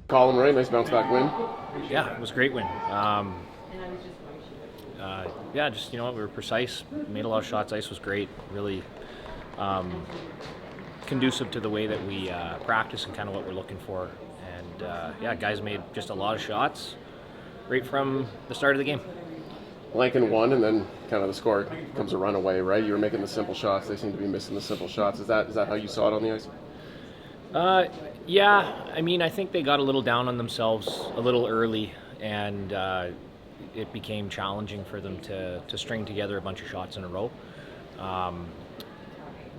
Colin, right? Nice bounce back win. Yeah, it was a great win. Yeah, just we were precise, made a lot of shots. Ice was great, really conducive to the way that we practice and kind of what we're looking for. And yeah, guys made just a lot of shots right from the start of the game. Lankin won, and then kind of the score comes a runaway, right? You were making the simple shots. They seem to be missing the simple shots. Is that how you saw it on the ice? Yeah, I mean, I think they got a little down on themselves a little early, and it became challenging for them to string together a bunch of shots in a row.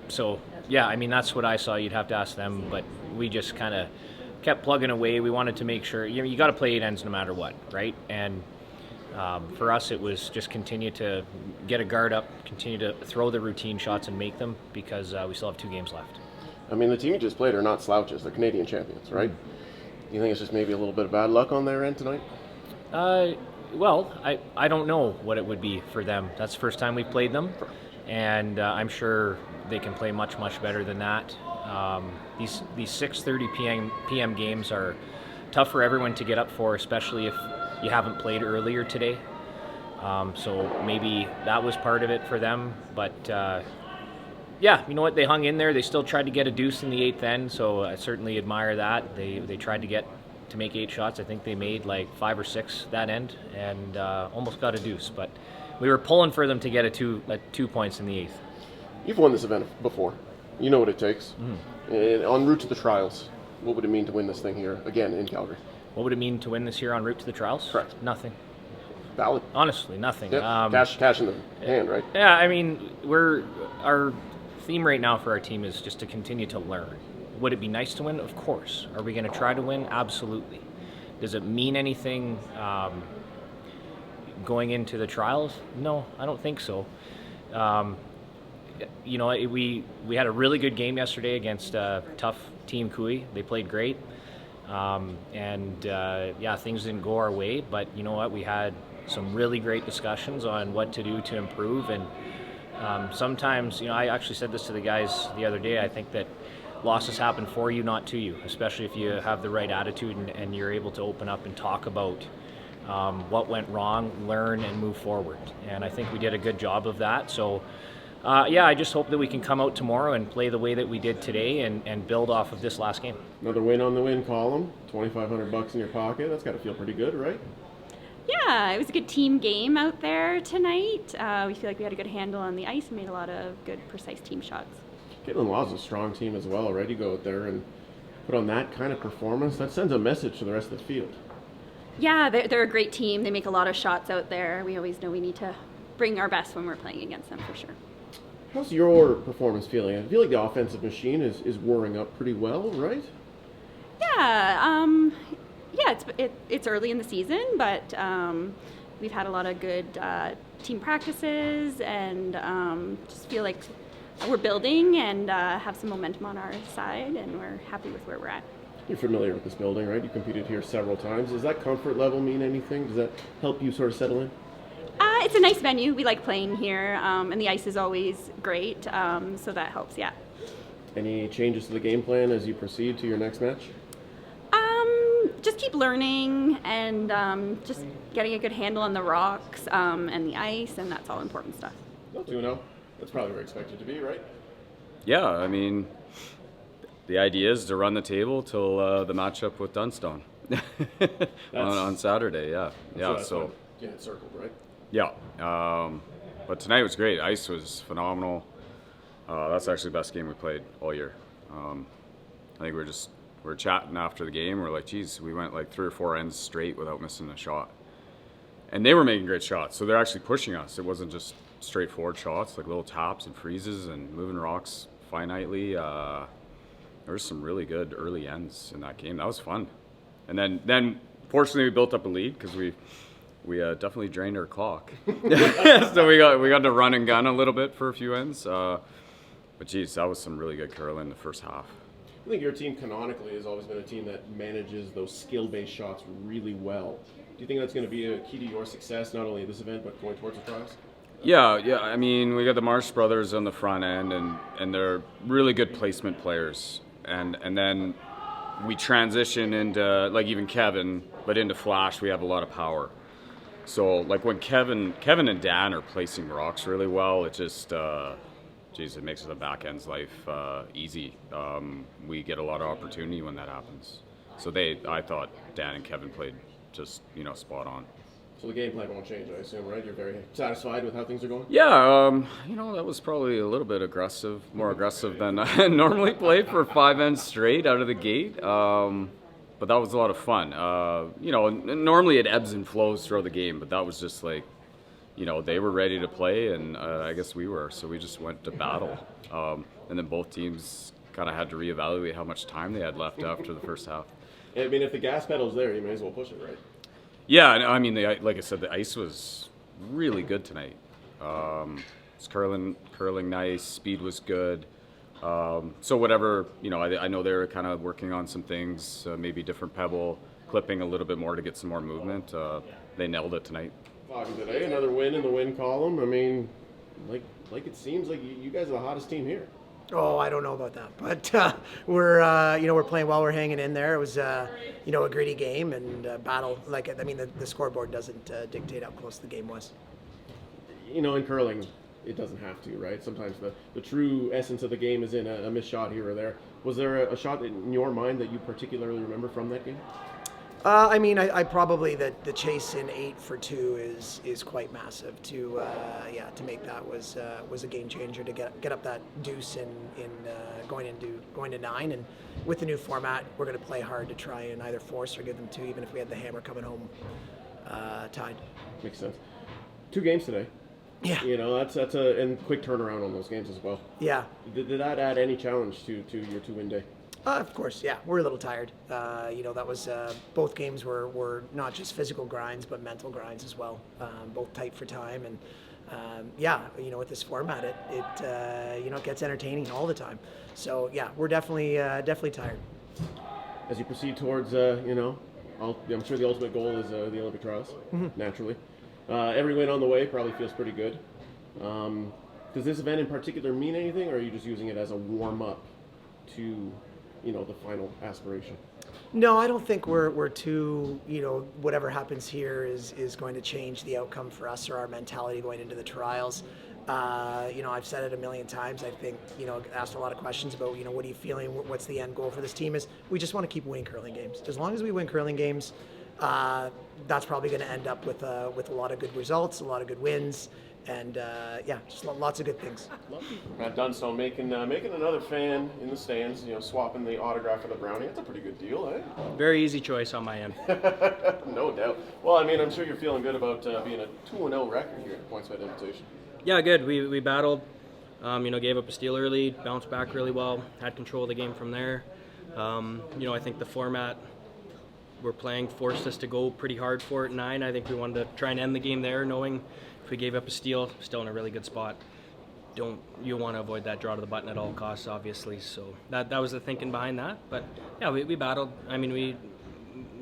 So, yeah, I mean, that's what I saw. You'd have to ask them, but we just kind of kept plugging away. We wanted to make sure, you got to play 8 ends no matter what, right? And for us, it was just continue to get a guard up, continue to throw the routine shots and make them, because we still have 2 games left. I mean, the team you just played are not slouches. They're Canadian champions, right? Do you think it's just maybe a little bit of bad luck on their end tonight? Well, I don't know what it would be for them. That's the first time we've played them, and I'm sure they can play much, much better than that. These 6:30 p.m. games are tough for everyone to get up for, especially if you haven't played earlier today. So maybe that was part of it for them, but yeah, you know what? They hung in there. They still tried to get a deuce in the 8th end, so I certainly admire that. They tried to make 8 shots. I think they made like 5 or 6 that end, and almost got a deuce. But we were pulling for them to get a 2 points in the 8th. You've won this event before. You know what it takes. En route to the trials, what would it mean to win this thing here again in Calgary? What would it mean to win this year en route to the trials? Correct. Nothing. Valid. Honestly, nothing. Yep. Cash in the hand, right? Yeah, I mean, our theme right now for our team is just to continue to learn. Would it be nice to win? Of course. Are we going to try to win? Absolutely. Does it mean anything going into the trials? No, I don't think so. We had a really good game yesterday against a tough team, Kui. They played great. Yeah, things didn't go our way, but you know what? We had some really great discussions on what to do to improve, and sometimes, I actually said this to the guys the other day, I think that losses happen for you, not to you, especially if you have the right attitude and you're able to open up and talk about what went wrong, learn, and move forward. And I think we did a good job of that. So, I just hope that we can come out tomorrow and play the way that we did today and build off of this last game. Another win on the win column, $2,500 in your pocket. That's got to feel pretty good, right? Yeah, it was a good team game out there tonight. We feel like we had a good handle on the ice and made a lot of good, precise team shots. Caitlin Law's a strong team as well, right? You go out there and put on that kind of performance. That sends a message to the rest of the field. Yeah, they're a great team. They make a lot of shots out there. We always know we need to bring our best when we're playing against them, for sure. How's your performance feeling? I feel like the offensive machine is whirring up pretty well, right? Yeah, it's early in the season, but we've had a lot of good team practices, and just feel like we're building and have some momentum on our side, and we're happy with where we're at. You're familiar with this building, right? You competed here several times. Does that comfort level mean anything? Does that help you sort of settle in? It's a nice venue. We like playing here, and the ice is always great, so that helps, yeah. Any changes to the game plan as you proceed to your next match? Just keep learning and just getting a good handle on the rocks and the ice, and that's all important stuff. 2-0. That's probably where expected to be, right? Yeah, I mean, the idea is to run the table till the matchup with Dunstone on Saturday. Yeah. So yeah, it's circled, right? Yeah, but tonight was great. Ice was phenomenal. That's actually the best game we played all year. I think we're chatting after the game. We're like, geez, we went like 3 or 4 ends straight without missing a shot. And they were making great shots, so they're actually pushing us. It wasn't just straightforward shots, like little taps and freezes and moving rocks finitely. There was some really good early ends in that game. That was fun. And then fortunately we built up a lead because we definitely drained our clock. So we got to run and gun a little bit for a few ends. But geez, that was some really good curling in the first half. I think your team canonically has always been a team that manages those skill-based shots really well. Do you think that's going to be a key to your success, not only at this event, but going towards the trials? Yeah. I mean, we got the Marsh brothers on the front end, and they're really good placement players. And then we transition into, like, even Kevin, but into Flash, we have a lot of power. So, like, when Kevin and Dan are placing rocks really well, it just, it makes the back end's life easy. We get a lot of opportunity when that happens. So I thought Dan and Kevin played just, spot on. So the game plan won't change, I assume, right? You're very satisfied with how things are going? Yeah, that was probably a little bit more aggressive than I normally play for 5 ends straight out of the gate. But that was a lot of fun. Normally it ebbs and flows throughout the game, but that was just like, they were ready to play, and I guess we were, so we just went to battle. And then both teams kind of had to reevaluate how much time they had left after the first half. I mean, if the gas pedal's there, you may as well push it, right? Yeah, I mean, like I said, the ice was really good tonight. It's curling nice, speed was good. So whatever, I know they're kind of working on some things, maybe different pebble, clipping a little bit more to get some more movement. They nailed it tonight. Today, another win in the win column. I mean, like it seems like you guys are the hottest team here. Oh, I don't know about that, but we're playing well. We're hanging in there. It was a gritty game and battle. The scoreboard doesn't dictate how close the game was. In curling, it doesn't have to, right? Sometimes the true essence of the game is in a missed shot here or there. Was there a shot in your mind that you particularly remember from that game? I probably the chase in 8 for 2 is quite massive. To make that was a game changer to get up that deuce in going to 9. And with the new format, we're going to play hard to try and either force or give them 2, even if we had the hammer coming home tied. Makes sense. 2 games today. Yeah. That's a quick turnaround on those games as well. Yeah. Did that add any challenge to your 2-win day? Of course, yeah. We're a little tired. That was both games were not just physical grinds, but mental grinds as well. Both tight for time, and with this format, it gets entertaining all the time. So yeah, we're definitely tired. As you proceed towards, I'm sure the ultimate goal is the Olympic trials. Mm-hmm. Naturally, every win on the way probably feels pretty good. Does this event in particular mean anything, or are you just using it as a warm up to the final aspiration? No, I don't think we're too, whatever happens here is going to change the outcome for us or our mentality going into the trials. I've said it a million times. I think, asked a lot of questions about, what are you feeling? What's the end goal for this team? Is we just want to keep winning curling games. As long as we win curling games, that's probably going to end up with a lot of good results, a lot of good wins. And just lots of good things. Matt Dunstone making another fan in the stands, swapping the autograph for the brownie. That's a pretty good deal, eh? Very easy choice on my end. No doubt. Well, I'm sure you're feeling good about being a 2-0 record here at PointsBet Invitational. Yeah, good. We battled, gave up a steal early, bounced back really well, had control of the game from there. I think the format we're playing forced us to go pretty hard for it 9. I think we wanted to try and end the game there, knowing if we gave up a steal, still in a really good spot. You want to avoid that draw to the button at all costs, obviously. So that was the thinking behind that. But yeah, we battled.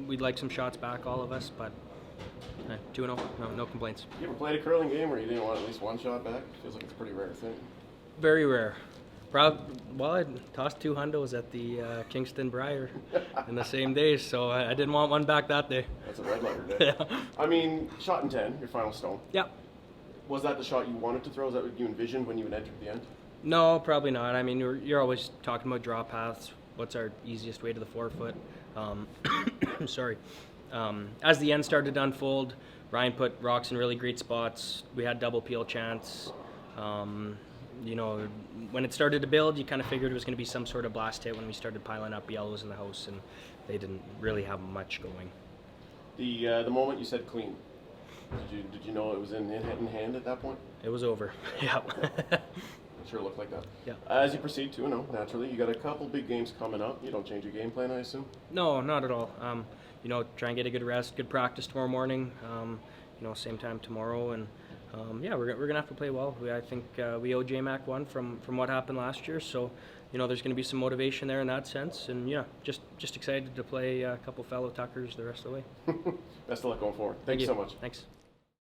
We'd like some shots back, all of us, but 2-0, no complaints. You ever played a curling game where you didn't want at least one shot back? Feels like it's a pretty rare thing. Very rare. I tossed 2 hundos at the Kingston Briar in the same day, so I didn't want one back that day. That's a red letter day. Yeah. Shot in 10, your final stone. Yeah. Was that the shot you wanted to throw? Is that what you envisioned when you entered the end? No, probably not. You're always talking about draw paths. What's our easiest way to the forefoot? Sorry. As the end started to unfold, Ryan put rocks in really great spots. We had double peel chance. When it started to build, you kind of figured it was going to be some sort of blast hit when we started piling up yellows in the house, and they didn't really have much going. The moment you said clean, did you know it was in hand at that point? It was over. Yeah. Sure looked like that. Yeah. As you proceed to, naturally, you got a couple big games coming up. You don't change your game plan, I assume? No, not at all. Try and get a good rest, good practice tomorrow morning. Same time tomorrow, and we're gonna have to play well. I think we owe JMac one from what happened last year, so there's gonna be some motivation there in that sense, and just excited to play a couple fellow Tuckers the rest of the way. Best of luck going forward. Thank you so much. Thanks.